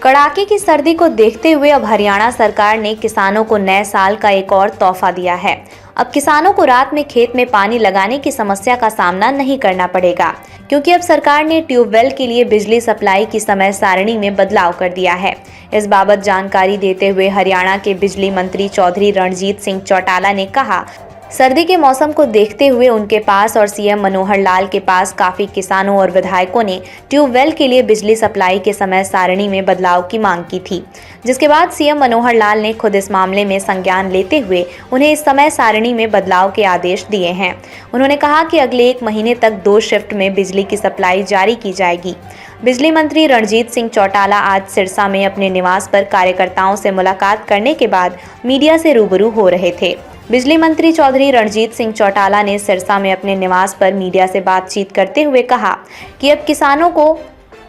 कड़ाके की सर्दी को देखते हुए अब हरियाणा सरकार ने किसानों को नए साल का एक और तोहफा दिया है। अब किसानों को रात में खेत में पानी लगाने की समस्या का सामना नहीं करना पड़ेगा, क्योंकि अब सरकार ने ट्यूबवेल के लिए बिजली सप्लाई की समय सारणी में बदलाव कर दिया है। इस बाबत जानकारी देते हुए हरियाणा के बिजली मंत्री चौधरी रणजीत सिंह चौटाला ने कहा, सर्दी के मौसम को देखते हुए उनके पास और सीएम मनोहर लाल के पास काफी किसानों और विधायकों ने ट्यूबवेल के लिए बिजली सप्लाई के समय सारणी में बदलाव की मांग की थी, जिसके बाद सीएम मनोहर लाल ने खुद इस मामले में संज्ञान लेते हुए उन्हें इस समय सारणी में बदलाव के आदेश दिए हैं। उन्होंने कहा कि अगले 1 महीने तक 2 शिफ्ट में बिजली की सप्लाई जारी की जाएगी। बिजली मंत्री रणजीत सिंह चौटाला आज सिरसा में अपने निवास पर कार्यकर्ताओं से मुलाकात करने के बाद मीडिया से रूबरू हो रहे थे। बिजली मंत्री चौधरी रणजीत सिंह चौटाला ने सिरसा में अपने निवास पर मीडिया से बातचीत करते हुए कहा कि अब किसानों को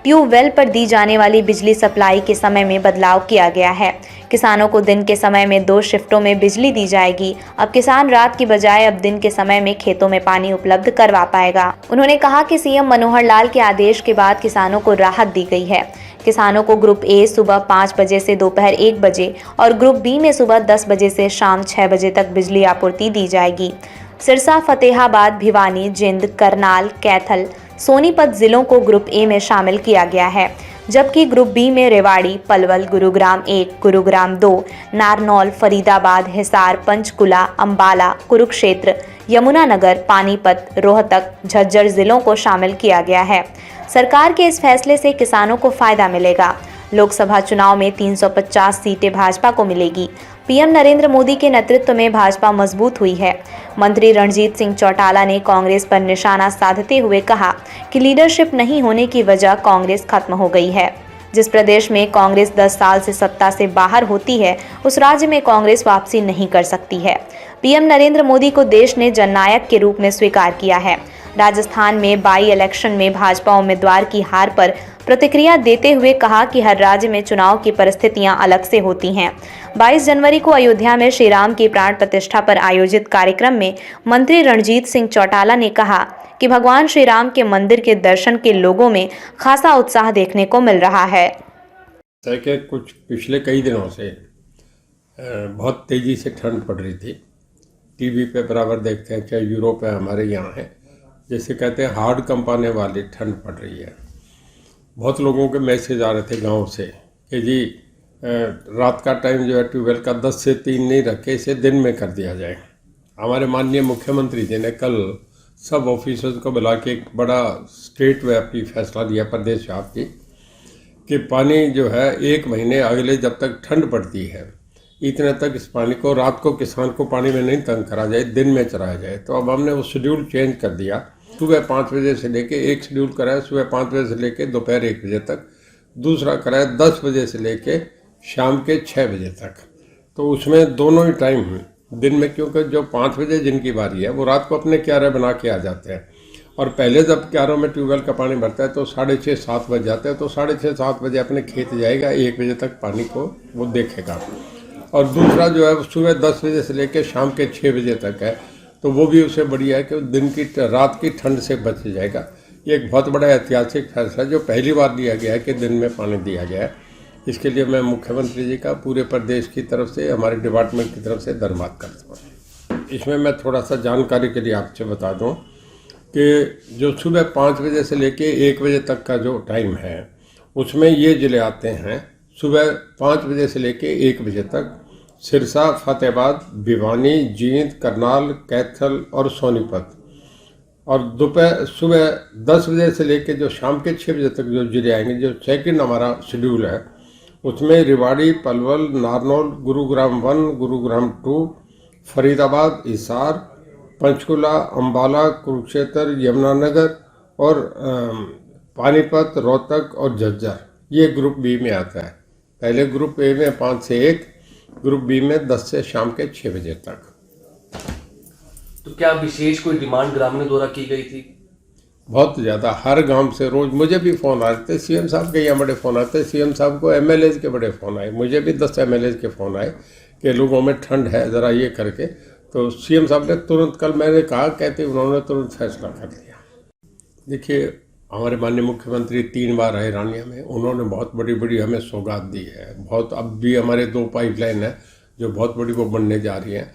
ट्यूबवेल पर दी जाने वाली बिजली सप्लाई के समय में बदलाव किया गया है। किसानों को दिन के समय में 2 शिफ्टों में बिजली दी जाएगी। अब किसान रात की बजाय अब दिन के समय में खेतों में पानी उपलब्ध करवा पाएगा। उन्होंने कहा कि सीएम मनोहर लाल के आदेश के बाद किसानों को राहत दी गई है। किसानों को ग्रुप ए सुबह 5 बजे से दोपहर 1 बजे और ग्रुप बी में सुबह 10 बजे से शाम 6 बजे तक बिजली आपूर्ति दी जाएगी। सिरसा, फतेहाबाद, भिवानी, जिंद, करनाल, कैथल, सोनीपत जिलों को ग्रुप ए में शामिल किया गया है, जबकि ग्रुप बी में रेवाड़ी, पलवल, गुरुग्राम 1, गुरुग्राम 2, नारनौल, फरीदाबाद, हिसार, पंचकुला, अंबाला, कुरुक्षेत्र, यमुनानगर, पानीपत, रोहतक, झज्जर जिलों को शामिल किया गया है। सरकार के इस फैसले से किसानों को फायदा मिलेगा। लोकसभा चुनाव में 350 सीटें भाजपा को मिलेगी। पीएम नरेंद्र मोदी के नेतृत्व में भाजपा मजबूत हुई है। मंत्री रणजीत सिंह चौटाला ने कांग्रेस पर निशाना साधते हुए कहा कि लीडरशिप नहीं होने की वजह कांग्रेस खत्म हो गई है। जिस प्रदेश में कांग्रेस 10 साल से सत्ता से बाहर होती है, उस राज्य में कांग्रेस वापसी नहीं कर सकती है। पीएम नरेंद्र मोदी को देश ने जननायक के रूप में स्वीकार किया है। राजस्थान में बाई इलेक्शन में भाजपा उम्मीदवार की हार पर प्रतिक्रिया देते हुए कहा कि हर राज्य में चुनाव की परिस्थितियां अलग से होती हैं। 22 जनवरी को अयोध्या में श्री राम की प्राण प्रतिष्ठा पर आयोजित कार्यक्रम में मंत्री रणजीत सिंह चौटाला ने कहा कि भगवान श्री राम के मंदिर के दर्शन के लोगों में खासा उत्साह देखने को मिल रहा है। कुछ पिछले कई दिनों से बहुत तेजी से ठंड पड़ रही थी। टीवी पे बराबर देखते हैं, चाहे यूरोप है, हमारे यहाँ है, जैसे कहते हैं हार्ड कंपाने वाली ठंड पड़ रही है। बहुत लोगों के मैसेज आ रहे थे गांव से कि जी रात का टाइम जो है ट्यूबवेल का 10 से 3 नहीं रखे, इसे दिन में कर दिया जाए। हमारे माननीय मुख्यमंत्री जी ने कल सब ऑफिसर्स को बुला के एक बड़ा स्टेट व्यापी फैसला लिया, प्रदेश व्यापी, कि पानी जो है 1 महीने अगले जब तक ठंड पड़ती है इतने तक इस पानी को रात को किसान को पानी में नहीं तंग करा जाए, दिन में चलाया जाए। तो अब हमने वो शेड्यूल चेंज कर दिया। सुबह 5 बजे से लेके एक शेड्यूल कराया, सुबह 5 बजे से लेके दोपहर 1 बजे तक। दूसरा कराया 10 बजे से लेके शाम के 6 बजे तक। तो उसमें दोनों ही टाइम दिन में, क्योंकि जो 5 बजे जिनकी बारी है वो रात को अपने क्यारे बना के आ जाते हैं, और पहले जब क्यारों में ट्यूबवेल का पानी भरता है तो 6:30-7 बज जाते हैं। तो 6:30-7 बजे अपने खेत जाएगा, 1 बजे तक पानी को वो देखेगा। और दूसरा जो है सुबह 10 बजे से लेकर शाम के 6 बजे तक है, तो वो भी उससे बढ़िया है कि दिन की रात की ठंड से बच जाएगा। ये एक बहुत बड़ा ऐतिहासिक फैसला जो पहली बार लिया गया है कि दिन में पानी दिया गया है। इसके लिए मैं मुख्यमंत्री जी का पूरे प्रदेश की तरफ से, हमारे डिपार्टमेंट की तरफ से धन्यवाद करता हूँ। इसमें मैं थोड़ा सा जानकारी के लिए आपसे बता दूँ कि जो सुबह 5 बजे से लेके 1 बजे तक का जो टाइम है उसमें ये ज़िले आते हैं। सुबह 5 बजे से लेके 1 बजे तक सिरसा, फतेहाबाद, भिवानी, जींद, करनाल, कैथल और सोनीपत। और दोपहर सुबह 10 बजे से लेके जो शाम के 6 बजे तक जो ज़िले आएंगे, जो सेकंड हमारा शेड्यूल है, उसमें रेवाड़ी, पलवल, नारनौल, गुरुग्राम 1, गुरुग्राम 2, फरीदाबाद, हिसार, पंचकुला, अंबाला, कुरुक्षेत्र, यमुनानगर और पानीपत, रोहतक और झज्जर, ये ग्रुप बी में आता है। पहले ग्रुप ए में 5 से 1, ग्रुप बी में 10 से शाम के 6 बजे तक। तो क्या विशेष कोई डिमांड ग्रामीणों द्वारा की गई थी? बहुत ज़्यादा, हर गांव से रोज़ मुझे भी फ़ोन आते, सीएम साहब के यहाँ बड़े फ़ोन आते, सीएम साहब को एमएलए के बड़े फ़ोन आए, मुझे भी 10 एमएलए के फ़ोन आए कि लोगों में ठंड है, ज़रा ये करके। तो सीएम साहब ने तुरंत, कल मैंने कहा, कहते उन्होंने तुरंत फैसला कर लिया। देखिए, हमारे माननीय मुख्यमंत्री 3 बार आए रानिया में, उन्होंने बहुत बड़ी बड़ी हमें सौगात दी है। बहुत अब भी हमारे 2 पाइपलाइन है जो बहुत बड़ी वो बनने जा रही हैं।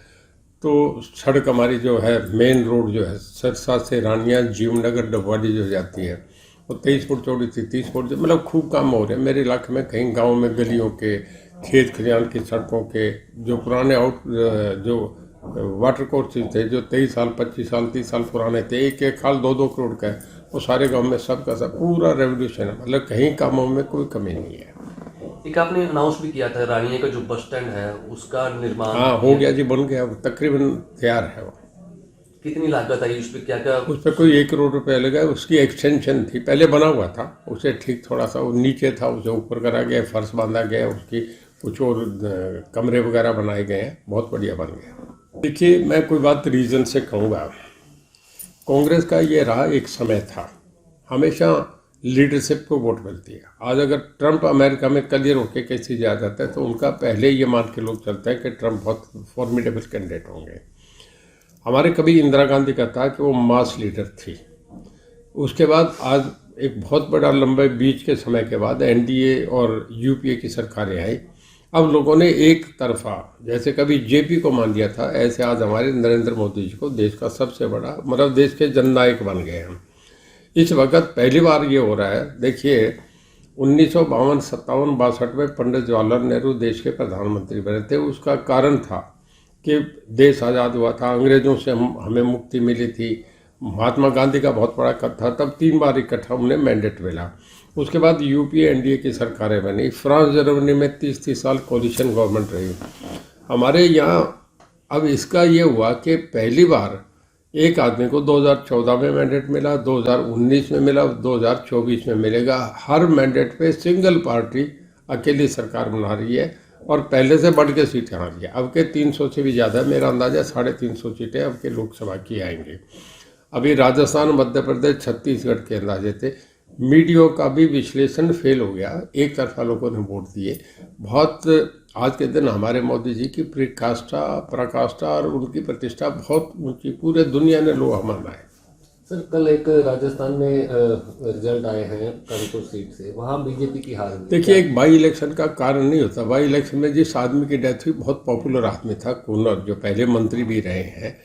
तो सड़क हमारी जो है मेन रोड जो है सिरसा से रानिया जीवनगर डबवाड़ी जो जाती है वो 23 फुट चौड़ी थी, 30 फुट, मतलब खूब काम हो रहे हैं मेरे इलाके में। कहीं गांव में गलियों के, खेत खलिहान की सड़कों के, जो पुराने जो वाटर कोर्सेज थे जो 23 साल 25 साल 30 साल पुराने थे, एक एक खाल 2-2 करोड़ का है, वो सारे गांव में सबका सब पूरा रेवोल्यूशन है। मतलब कहीं कामों में कोई कमी नहीं है। एक आपने अनाउंस भी किया था रानिया का जो बस स्टैंड है उसका निर्माण। हाँ हो गया जी, बन गया, तकरीबन तैयार है वो। कितनी लागत आई उस पर, क्या क्या? उस पर कोई 1 करोड़ रुपये लगा। उसकी एक्सटेंशन थी, पहले बना हुआ था, उसे ठीक थोड़ा सा वो नीचे था, उसे ऊपर करा गया, फर्श बांधा गया, उसकी कुछ और कमरे वगैरह बनाए गए हैं, बहुत बढ़िया बन गया। देखिए मैं कोई बात रीज़न से कहूँगा, कांग्रेस का ये रहा एक समय था, हमेशा लीडरशिप को वोट मिलती है। आज अगर ट्रंप अमेरिका में क्लियर होकर कैसे जा जाता है तो उनका पहले ये मान के लोग चलते हैं कि ट्रंप बहुत फॉर्मिडेबल कैंडिडेट होंगे। हमारे कभी इंदिरा गांधी का था कि वो मास लीडर थी। उसके बाद आज एक बहुत बड़ा लंबे बीच के समय के बाद एनडीए और यूपीए की सरकारें आई। अब लोगों ने एक तरफा, जैसे कभी जेपी को मान लिया था, ऐसे आज हमारे नरेंद्र मोदी जी को देश का सबसे बड़ा, मतलब देश के जननायक बन गए हैं। इस वक्त पहली बार ये हो रहा है। देखिए 1952, 57, 62 में पंडित जवाहरलाल नेहरू देश के प्रधानमंत्री बने थे। उसका कारण था कि देश आज़ाद हुआ था, अंग्रेज़ों से हमें मुक्ति मिली थी। महात्मा गांधी का बहुत बड़ा कद था, तब 3 बार इकट्ठा उन्हें मैंडेट मिला। उसके बाद यूपीए एनडीए की सरकारें बनी। फ्रांस जर्मनी में 30-30 साल कोलिशन गवर्नमेंट रही। हमारे यहाँ अब इसका ये हुआ कि पहली बार एक आदमी को 2014 में मैंडेट मिला, 2019 में मिला, 2024 में मिलेगा। हर मैंडेट पे सिंगल पार्टी अकेली सरकार बना रही है और पहले से बढ़ के सीटें आ रही है। अब के 300 से भी ज़्यादा, मेरा अंदाजा 350 सीटें अब के लोकसभा की आएंगी। अभी राजस्थान, मध्य प्रदेश, छत्तीसगढ़ के अंदाजे थे। मीडिया का भी विश्लेषण फेल हो गया, एक तरफा लोगों ने वोट दिए। बहुत आज के दिन हमारे मोदी जी की पराकाष्ठा और उनकी प्रतिष्ठा बहुत ऊंची, पूरे दुनिया ने लोहा माना है। सर कल एक राजस्थान में रिजल्ट आए हैं कानपुर सीट से, वहाँ बीजेपी की हार हुई। देखिए एक बाई इलेक्शन का कारण नहीं होता। बाई इलेक्शन में जिस आदमी की डेथ हुई बहुत पॉपुलर आदमी था, कूनर, जो पहले मंत्री भी रहे हैं।